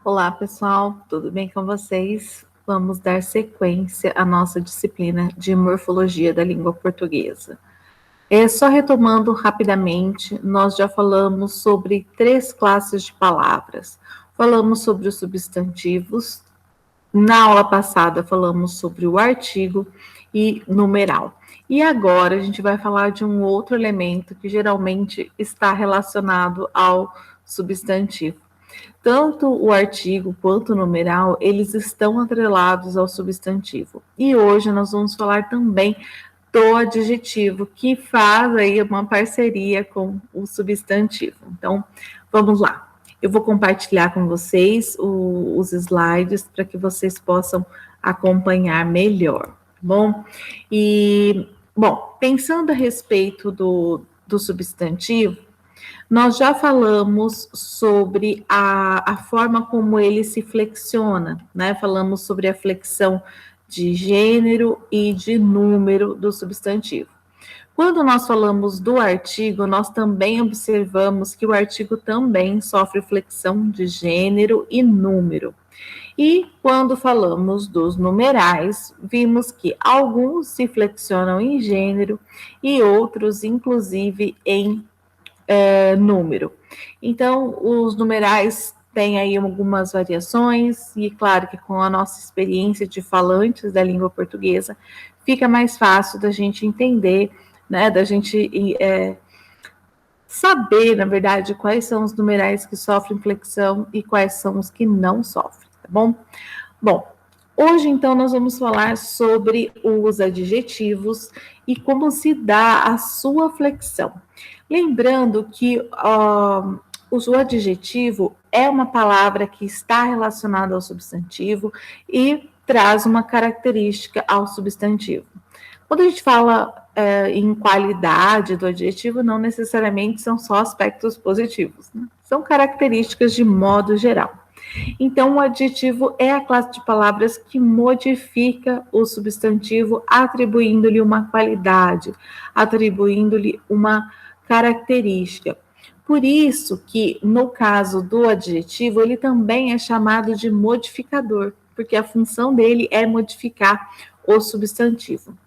Olá, pessoal, tudo bem com vocês? Vamos dar sequência à nossa disciplina de morfologia da língua portuguesa. Só retomando rapidamente, nós já falamos sobre 3 classes de palavras. Falamos sobre os substantivos, na aula passada falamos sobre o artigo e numeral. E agora a gente vai falar de um outro elemento que geralmente está relacionado ao substantivo. Tanto o artigo quanto o numeral, eles estão atrelados ao substantivo. E hoje nós vamos falar também do adjetivo, que faz aí uma parceria com o substantivo. Então, vamos lá. Eu vou compartilhar com vocês os slides para que vocês possam acompanhar melhor, tá bom? Bom, pensando a respeito do substantivo, nós já falamos sobre a forma como ele se flexiona, né? Falamos sobre a flexão de gênero e de número do substantivo. Quando nós falamos do artigo, nós também observamos que o artigo também sofre flexão de gênero e número. E quando falamos dos numerais, vimos que alguns se flexionam em gênero e outros, inclusive, em número. Então, os numerais têm aí algumas variações, e claro que com a nossa experiência de falantes da língua portuguesa, fica mais fácil da gente entender, né, da gente saber, na verdade, quais são os numerais que sofrem flexão e quais são os que não sofrem, tá bom? Bom, hoje então nós vamos falar sobre os adjetivos e como se dá a sua flexão. Lembrando que o adjetivo é uma palavra que está relacionada ao substantivo e traz uma característica ao substantivo. Quando a gente fala em qualidade do adjetivo, não necessariamente são só aspectos positivos, né? São características de modo geral. Então, o adjetivo é a classe de palavras que modifica o substantivo, atribuindo-lhe uma qualidade, atribuindo-lhe uma característica. Por isso que, no caso do adjetivo, ele também é chamado de modificador, porque a função dele é modificar o substantivo.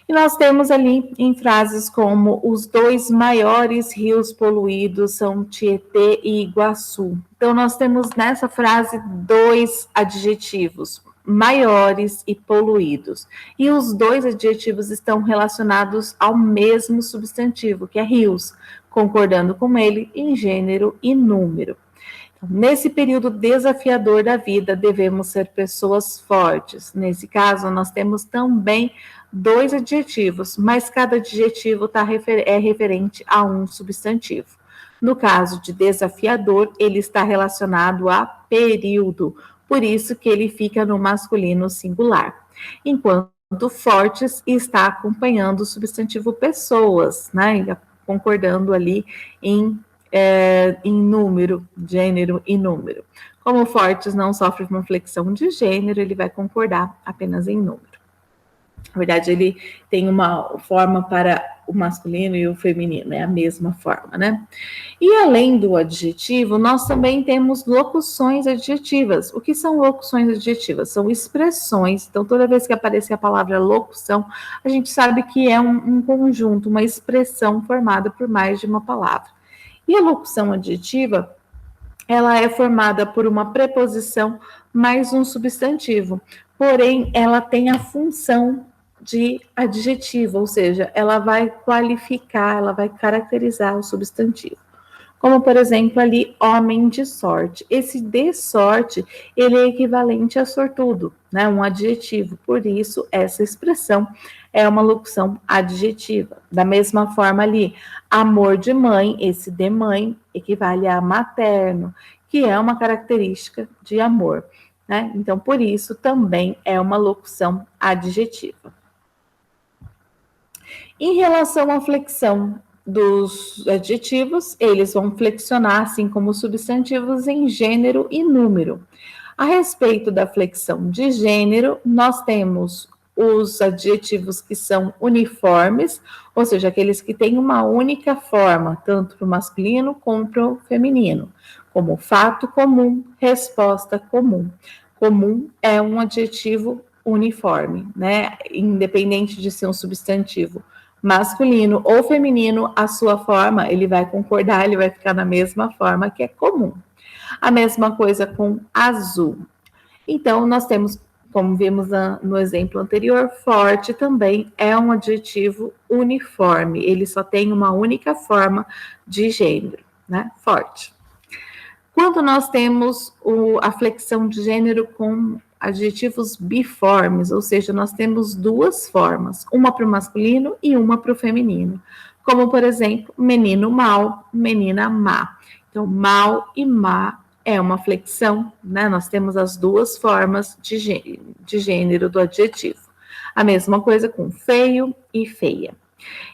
E nós temos ali em frases como os 2 maiores rios poluídos são Tietê e Iguaçu. Então, nós temos nessa frase 2 adjetivos, maiores e poluídos. E os 2 adjetivos estão relacionados ao mesmo substantivo, que é rios, concordando com ele em gênero e número. Nesse período desafiador da vida, devemos ser pessoas fortes. Nesse caso, nós temos também 2 adjetivos, mas cada adjetivo é referente a um substantivo. No caso de desafiador, ele está relacionado a período, por isso que ele fica no masculino singular. Enquanto fortes está acompanhando o substantivo pessoas, né? Concordando ali em número, gênero e número. Como fortes não sofre uma flexão de gênero, ele vai concordar apenas em número. Na verdade, ele tem uma forma para o masculino e o feminino, é a mesma forma, né? E além do adjetivo, nós também temos locuções adjetivas. O que são locuções adjetivas? São expressões. Então, toda vez que aparecer a palavra locução, a gente sabe que é um conjunto, uma expressão formada por mais de uma palavra. E a locução adjetiva, ela é formada por uma preposição mais um substantivo, porém, ela tem a função de adjetivo, ou seja, ela vai qualificar, ela vai caracterizar o substantivo. Como, por exemplo, ali, homem de sorte. Esse de sorte, ele é equivalente a sortudo, né? Um adjetivo. Por isso, essa expressão é uma locução adjetiva. Da mesma forma ali, amor de mãe, esse de mãe, equivale a materno, que é uma característica de amor, né? Então, por isso, também é uma locução adjetiva. Em relação à flexão dos adjetivos, eles vão flexionar, assim como os substantivos, em gênero e número. A respeito da flexão de gênero, nós temos os adjetivos que são uniformes, ou seja, aqueles que têm uma única forma, tanto para o masculino como para o feminino, como fato comum, resposta comum. Comum é um adjetivo uniforme, né? Independente de ser um substantivo masculino ou feminino, a sua forma, ele vai concordar, ele vai ficar na mesma forma que é comum. A mesma coisa com azul. Então, nós temos, como vimos no exemplo anterior, forte também é um adjetivo uniforme, ele só tem uma única forma de gênero, né? Forte. Quando nós temos a flexão de gênero com adjetivos biformes, ou seja, nós temos duas formas, uma para o masculino e uma para o feminino, como, por exemplo, menino mau, menina má. Então, mau e má é uma flexão, né? Nós temos as duas formas de gênero do adjetivo. A mesma coisa com feio e feia.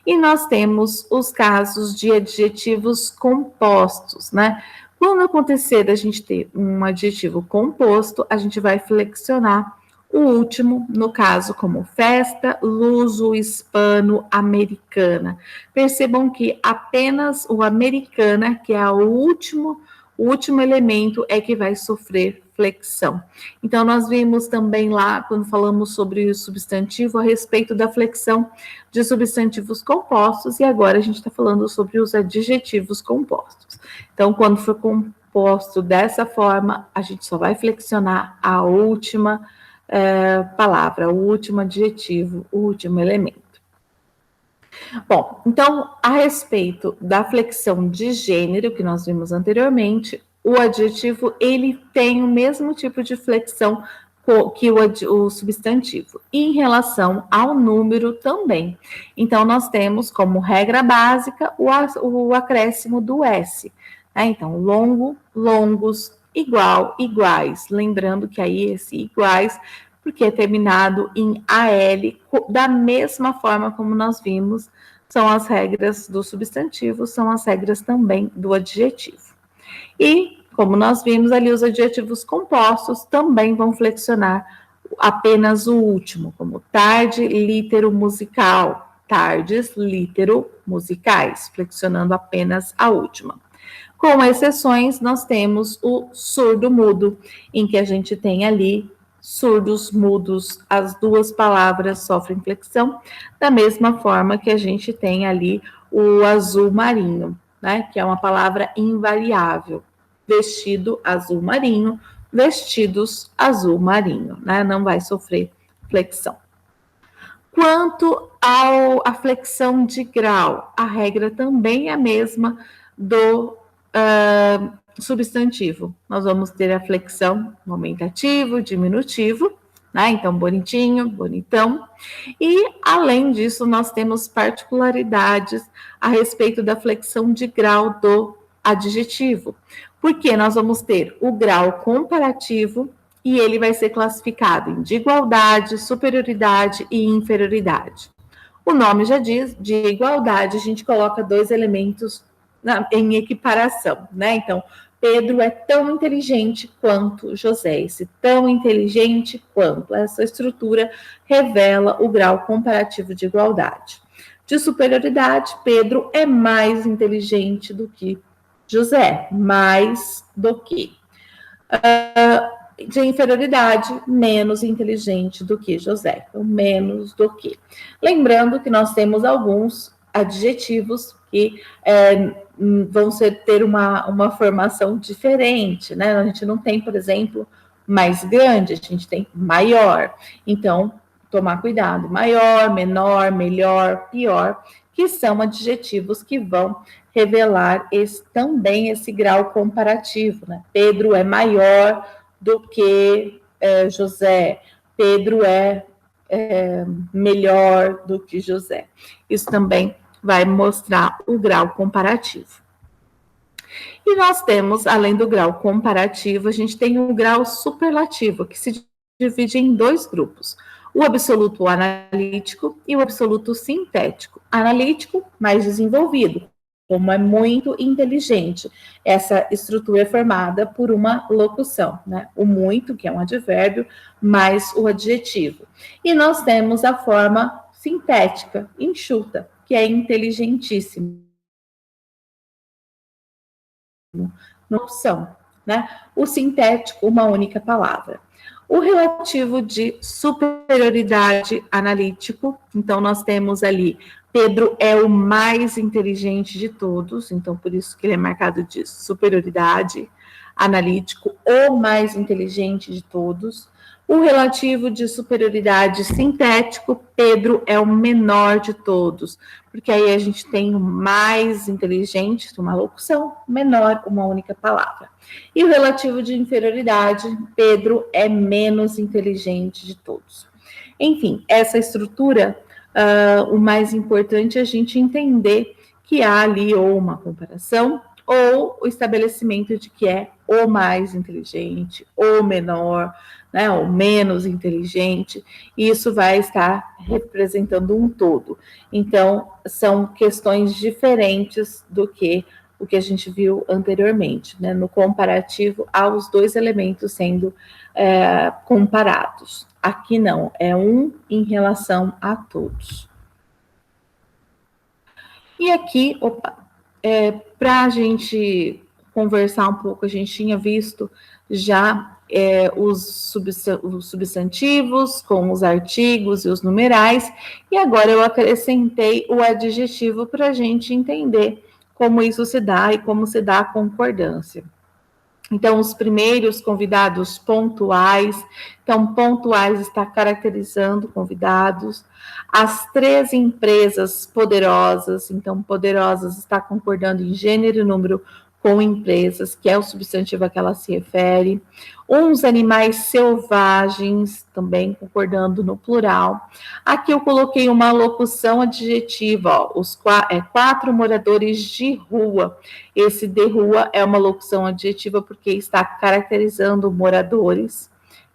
E nós temos os casos de adjetivos compostos, né? Quando acontecer da gente ter um adjetivo composto, a gente vai flexionar o último, no caso, como festa, luso, hispano, americana. Percebam que apenas o americana, que é o último elemento, é que vai sofrer flexão. Então, nós vimos também lá, quando falamos sobre o substantivo, a respeito da flexão de substantivos compostos, e agora a gente está falando sobre os adjetivos compostos. Então, quando for composto dessa forma, a gente só vai flexionar a última palavra, o último adjetivo, o último elemento. Bom, então, a respeito da flexão de gênero que nós vimos anteriormente, o adjetivo, ele tem o mesmo tipo de flexão que o substantivo, e em relação ao número também. Então, nós temos como regra básica o acréscimo do S, né? Então, longo, longos, igual, iguais. Lembrando que aí esse iguais, porque é terminado em AL, da mesma forma como nós vimos, são as regras do substantivo, são as regras também do adjetivo. E, como nós vimos ali, os adjetivos compostos também vão flexionar apenas o último, como tarde, lítero, musical, tardes, lítero, musicais, flexionando apenas a última. Com exceções, nós temos o surdo-mudo, em que a gente tem ali surdos, mudos, as duas palavras sofrem flexão, da mesma forma que a gente tem ali o azul marinho, né, que é uma palavra invariável. Vestido azul marinho, vestidos azul marinho, né, não vai sofrer flexão. Quanto à flexão de grau, a regra também é a mesma do substantivo. Nós vamos ter a flexão no aumentativo, diminutivo, né? Então, bonitinho, bonitão. E, além disso, nós temos particularidades a respeito da flexão de grau do adjetivo. Porque nós vamos ter o grau comparativo e ele vai ser classificado em de igualdade, superioridade e inferioridade. O nome já diz, de igualdade, a gente coloca dois elementos em equiparação, né? Então, Pedro é tão inteligente quanto José, esse tão inteligente quanto. Essa estrutura revela o grau comparativo de igualdade. De superioridade, Pedro é mais inteligente do que José, mais do que. De inferioridade, menos inteligente do que José, então menos do que. Lembrando que nós temos alguns adjetivos que vão ter uma formação diferente, né? A gente não tem, por exemplo, mais grande, a gente tem maior. Então, tomar cuidado. Maior, menor, melhor, pior, que são adjetivos que vão revelar também esse grau comparativo, né? Pedro é maior do que José. Pedro é melhor do que José. Isso também vai mostrar o grau comparativo. E nós temos, além do grau comparativo, a gente tem o grau superlativo, que se divide em dois grupos. O absoluto analítico e o absoluto sintético. Analítico, mais desenvolvido, como é muito inteligente. Essa estrutura é formada por uma locução, né? O muito, que é um advérbio, mais o adjetivo. E nós temos a forma sintética, enxuta, que é inteligentíssimo. Noção, né? O sintético, uma única palavra. O relativo de superioridade analítico, então nós temos ali, Pedro é o mais inteligente de todos, então por isso que ele é marcado de superioridade analítico, o mais inteligente de todos. O relativo de superioridade sintético, Pedro é o menor de todos, porque aí a gente tem o mais inteligente, uma locução, menor, uma única palavra. E o relativo de inferioridade, Pedro é menos inteligente de todos. Enfim, essa estrutura, o mais importante é a gente entender que há ali ou uma comparação ou o estabelecimento de que é o mais inteligente, o menor, né, o menos inteligente, e isso vai estar representando um todo. Então, são questões diferentes do que o que a gente viu anteriormente, né, no comparativo aos dois elementos sendo comparados. Aqui não, é um em relação a todos. E aqui, para a gente conversar um pouco, a gente tinha visto já os substantivos com os artigos e os numerais, e agora eu acrescentei o adjetivo para a gente entender como isso se dá e como se dá a concordância. Então, os primeiros convidados pontuais. Então, pontuais está caracterizando convidados. As 3 empresas poderosas. Então, poderosas está concordando em gênero e número com empresas, que é o substantivo a que ela se refere. Uns animais selvagens, também concordando no plural. Aqui eu coloquei uma locução adjetiva, ó, os 4 moradores de rua. Esse de rua é uma locução adjetiva porque está caracterizando moradores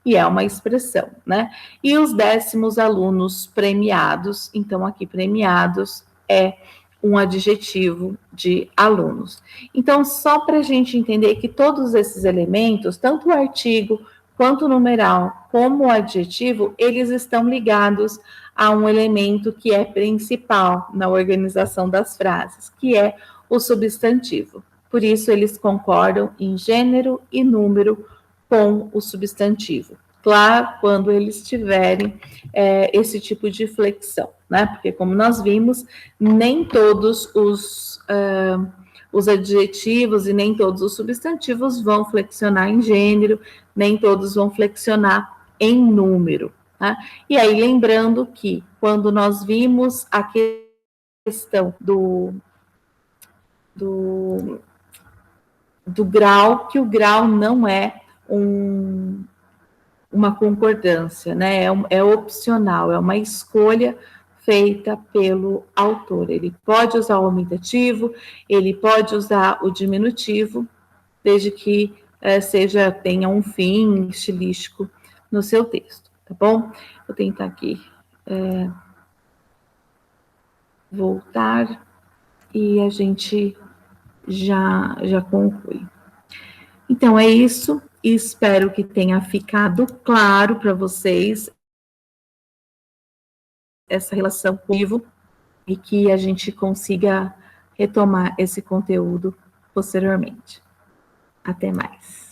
e é uma expressão, né? E os 10º alunos premiados, então aqui premiados é um adjetivo de alunos. Então, só para a gente entender que todos esses elementos, tanto o artigo, quanto o numeral, como o adjetivo, eles estão ligados a um elemento que é principal na organização das frases, que é o substantivo. Por isso, eles concordam em gênero e número com o substantivo. Claro, quando eles tiverem esse tipo de flexão, né? Porque, como nós vimos, nem todos os adjetivos e nem todos os substantivos vão flexionar em gênero, nem todos vão flexionar em número. Tá? E aí, lembrando que, quando nós vimos a questão do grau, que o grau não é uma concordância, né? É opcional, é uma escolha feita pelo autor. Ele pode usar o aumentativo, ele pode usar o diminutivo, desde que tenha um fim estilístico no seu texto, tá bom? Vou tentar aqui voltar e a gente já conclui. Então, é isso. Espero que tenha ficado claro para vocês essa relação com o livro e que a gente consiga retomar esse conteúdo posteriormente. Até mais.